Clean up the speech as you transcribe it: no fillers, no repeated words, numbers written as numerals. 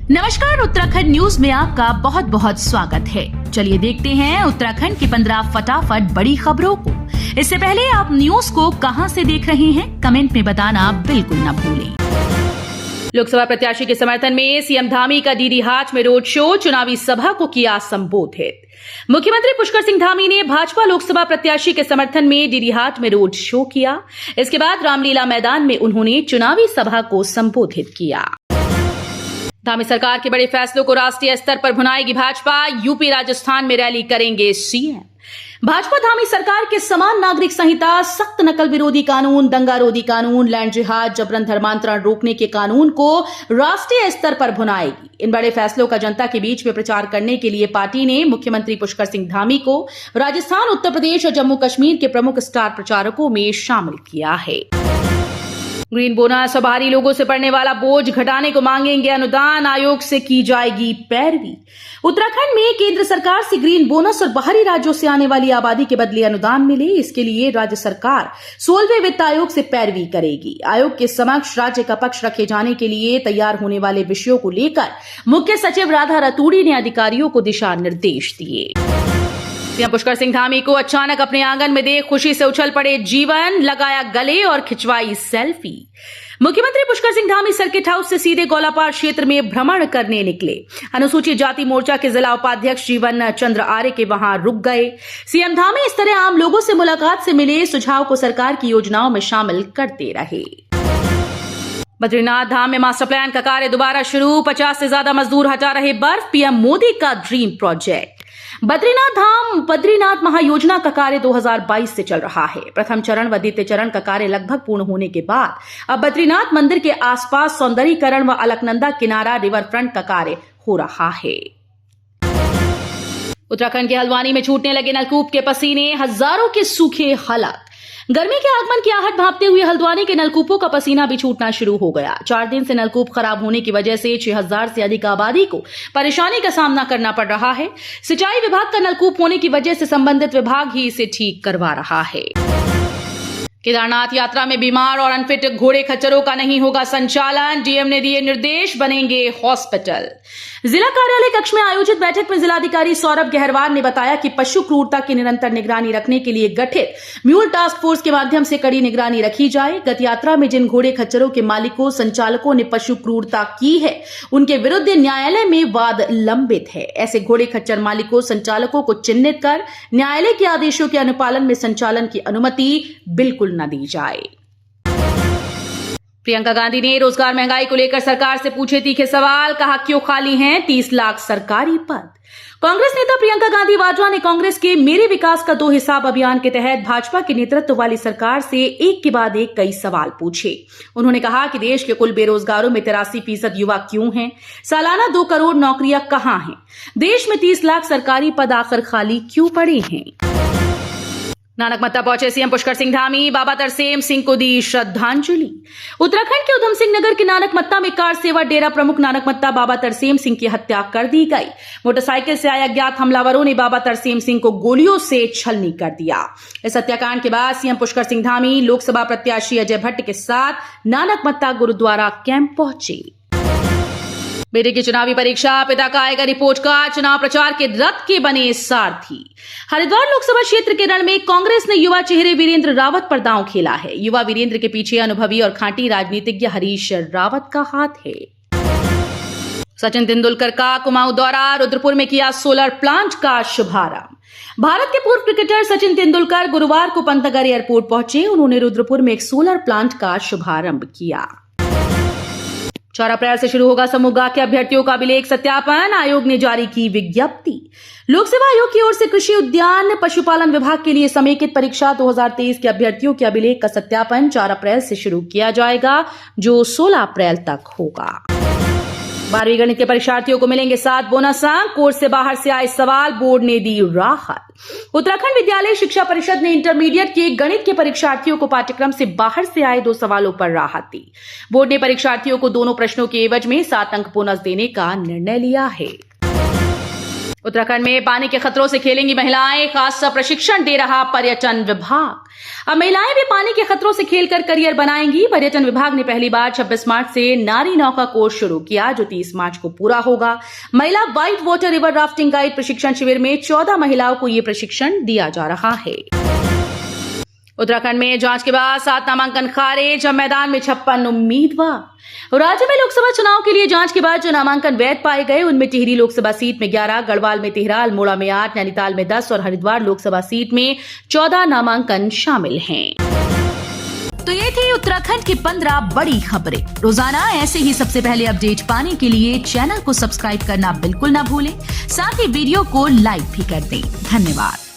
नमस्कार, उत्तराखंड न्यूज में आपका बहुत बहुत स्वागत है। चलिए देखते हैं उत्तराखंड की 15 फटाफट बड़ी खबरों को। इससे पहले आप न्यूज को कहां से देख रहे हैं, कमेंट में बताना बिल्कुल न भूलें। लोकसभा प्रत्याशी के समर्थन में सीएम धामी का डीडीहाट में रोड शो, चुनावी सभा को किया संबोधित। मुख्यमंत्री पुष्कर सिंह धामी ने भाजपा लोकसभा प्रत्याशी के समर्थन में डीडीहाट में रोड शो किया। इसके बाद रामलीला मैदान में उन्होंने चुनावी सभा को संबोधित किया। धामी सरकार के बड़े फैसलों को राष्ट्रीय स्तर पर भुनाएगी भाजपा, यूपी राजस्थान में रैली करेंगे सीएम। भाजपा धामी सरकार के समान नागरिक संहिता, सख्त नकल विरोधी कानून, दंगा रोधी कानून, लैंड जिहाद, जबरन धर्मांतरण रोकने के कानून को राष्ट्रीय स्तर पर भुनाएगी। इन बड़े फैसलों का जनता के बीच में प्रचार करने के लिए पार्टी ने मुख्यमंत्री पुष्कर सिंह धामी को राजस्थान, उत्तर प्रदेश और जम्मू कश्मीर के प्रमुख स्टार प्रचारकों में शामिल किया है। ग्रीन बोनस और बाहरी लोगों से पड़ने वाला बोझ घटाने को मांगेंगे अनुदान, आयोग से की जाएगी पैरवी। उत्तराखंड में केंद्र सरकार से ग्रीन बोनस और बाहरी राज्यों से आने वाली आबादी के बदले अनुदान मिले, इसके लिए राज्य सरकार 16वें वित्त आयोग से पैरवी करेगी। आयोग के समक्ष राज्य का पक्ष रखे जाने के लिए तैयार होने वाले विषयों को लेकर मुख्य सचिव राधा रतूड़ी ने अधिकारियों को दिशा निर्देश दिए। सीएम पुष्कर सिंह धामी को अचानक अपने आंगन में देख खुशी से उछल पड़े जीवन, लगाया गले और खिंचवाई सेल्फी। मुख्यमंत्री पुष्कर सिंह धामी सर्किट हाउस से सीधे गौलापार क्षेत्र में भ्रमण करने निकले। अनुसूचित जाति मोर्चा के जिला उपाध्यक्ष जीवन चंद्र आर्य के वहां रुक गए। सीएम धामी इस तरह आम लोगों से मुलाकात से मिले सुझाव को सरकार की योजनाओं में शामिल करते रहे। बद्रीनाथ धाम में मास्टर प्लान का कार्य दोबारा शुरू, 50 से ज्यादा मजदूर हटा रहे बर्फ, पीएम मोदी का ड्रीम प्रोजेक्ट। बद्रीनाथ धाम बद्रीनाथ महायोजना का कार्य 2022 से चल रहा है। प्रथम चरण व द्वितीय चरण का कार्य लगभग पूर्ण होने के बाद अब बद्रीनाथ मंदिर के आसपास सौंदर्यीकरण व अलकनंदा किनारा रिवर फ्रंट का कार्य हो रहा है। उत्तराखंड के हल्द्वानी में छूटने लगे नलकूप के पसीने, हजारों के सूखे हालात। गर्मी के आगमन की आहट भांपते हुए हल्द्वानी के नलकूपों का पसीना भी छूटना शुरू हो गया। 4 दिन से नलकूप खराब होने की वजह से 6000 से अधिक आबादी को परेशानी का सामना करना पड़ रहा है। सिंचाई विभाग का नलकूप होने की वजह से संबंधित विभाग ही इसे ठीक करवा रहा है। केदारनाथ यात्रा में बीमार और अनफिट घोड़े खच्चरों का नहीं होगा संचालन, डीएम ने दिए निर्देश, बनेंगे हॉस्पिटल। जिला कार्यालय कक्ष में आयोजित बैठक में जिलाधिकारी सौरभ गहरवार ने बताया कि पशु क्रूरता की निरंतर निगरानी रखने के लिए गठित म्यूल टास्क फोर्स के माध्यम से कड़ी निगरानी रखी जाए। गत यात्रा में जिन घोड़े खच्चरों के मालिकों संचालकों ने पशु क्रूरता की है, उनके विरुद्ध न्यायालय में वाद लंबित है। ऐसे घोड़े खच्चर मालिकों संचालकों को चिन्हित कर न्यायालय के आदेशों के अनुपालन में संचालन की अनुमति बिल्कुल न दी जाए। प्रियंका गांधी ने रोजगार महंगाई को लेकर सरकार से पूछे तीखे सवाल, कहा क्यों खाली हैं 30 लाख सरकारी पद। कांग्रेस नेता प्रियंका गांधी वाड्रा ने कांग्रेस के मेरे विकास का 2 हिसाब अभियान के तहत भाजपा के नेतृत्व वाली सरकार से एक के बाद एक कई सवाल पूछे। उन्होंने कहा कि देश के कुल बेरोजगारों में 83% युवा क्यों हैं, सालाना 2 करोड़ नौकरियां कहां हैं, देश में 30 लाख सरकारी पद आखिर खाली क्यों पड़े हैं। नानकमत्ता पहुंचे सीएम पुष्कर सिंह धामी, बाबा तरसेम सिंह को दी श्रद्धांजलि। उत्तराखंड के उधम सिंह नगर के नानकमत्ता में कार सेवा डेरा प्रमुख नानकमत्ता बाबा तरसेम सिंह की हत्या कर दी गई। मोटरसाइकिल से आए अज्ञात हमलावरों ने बाबा तरसेम सिंह को गोलियों से छलनी कर दिया। इस हत्याकांड के बाद सीएम पुष्कर सिंह धामी लोकसभा प्रत्याशी अजय भट्ट के साथ नानकमत्ता गुरुद्वारा कैंप पहुंचे। बेटे की चुनावी परीक्षा, पिता का आएगा रिपोर्ट कार्ड, चुनाव प्रचार के रथ के बने सारथी। हरिद्वार लोकसभा क्षेत्र के रण में कांग्रेस ने युवा चेहरे वीरेंद्र रावत पर दांव खेला है। युवा वीरेंद्र के पीछे अनुभवी और खांटी राजनीतिज्ञ हरीश रावत का हाथ है। सचिन तेंदुलकर का कुमाऊं दौरा, रुद्रपुर में किया सोलर प्लांट का शुभारंभ। भारत के पूर्व क्रिकेटर सचिन तेंदुलकर गुरुवार को पंतनगर एयरपोर्ट पहुंचे। उन्होंने रुद्रपुर में एक सोलर प्लांट का शुभारंभ किया। 4 अप्रैल से शुरू होगा समूह के अभ्यर्थियों का अभिलेख सत्यापन, आयोग ने जारी की विज्ञप्ति। लोकसेवा आयोग की ओर से कृषि उद्यान पशुपालन विभाग के लिए समेकित परीक्षा 2023 के अभ्यर्थियों के अभिलेख का सत्यापन 4 अप्रैल से शुरू किया जाएगा, जो 16 अप्रैल तक होगा। 12वीं गणित के परीक्षार्थियों को मिलेंगे 7 बोनस अंक, कोर्स से बाहर से आए सवाल, बोर्ड ने दी राहत। उत्तराखंड विद्यालय शिक्षा परिषद ने इंटरमीडिएट के गणित के परीक्षार्थियों को पाठ्यक्रम से बाहर से आए 2 सवालों पर राहत दी। बोर्ड ने परीक्षार्थियों को दोनों प्रश्नों के एवज में 7 अंक बोनस देने का निर्णय लिया है। उत्तराखंड में पानी के खतरों से खेलेंगी महिलाएं, खास प्रशिक्षण दे रहा पर्यटन विभाग। अब महिलाएं भी पानी के खतरों से खेलकर करियर बनाएंगी। पर्यटन विभाग ने पहली बार 26 मार्च से नारी नौका कोर्स शुरू किया, जो 30 मार्च को पूरा होगा। महिला white water river rafting guide प्रशिक्षण शिविर में 14 महिलाओं को यह प्रशिक्षण दिया जा रहा है। उत्तराखंड में जांच के बाद 7 नामांकन खारिज, अब मैदान में 56 उम्मीदवार। राज्य में लोकसभा चुनाव के लिए जांच के बाद जो नामांकन वैध पाए गए, उनमें टिहरी लोकसभा सीट में 11, गढ़वाल में 13, अल्मोड़ा में 8, नैनीताल में 10 और हरिद्वार लोकसभा सीट में 14 नामांकन शामिल हैं। तो ये थी उत्तराखंड की 15 बड़ी खबरें। रोजाना ऐसे ही सबसे पहले अपडेट पाने के लिए चैनल को सब्सक्राइब करना बिल्कुल ना भूलें। साथ ही वीडियो को लाइक भी कर दें। धन्यवाद।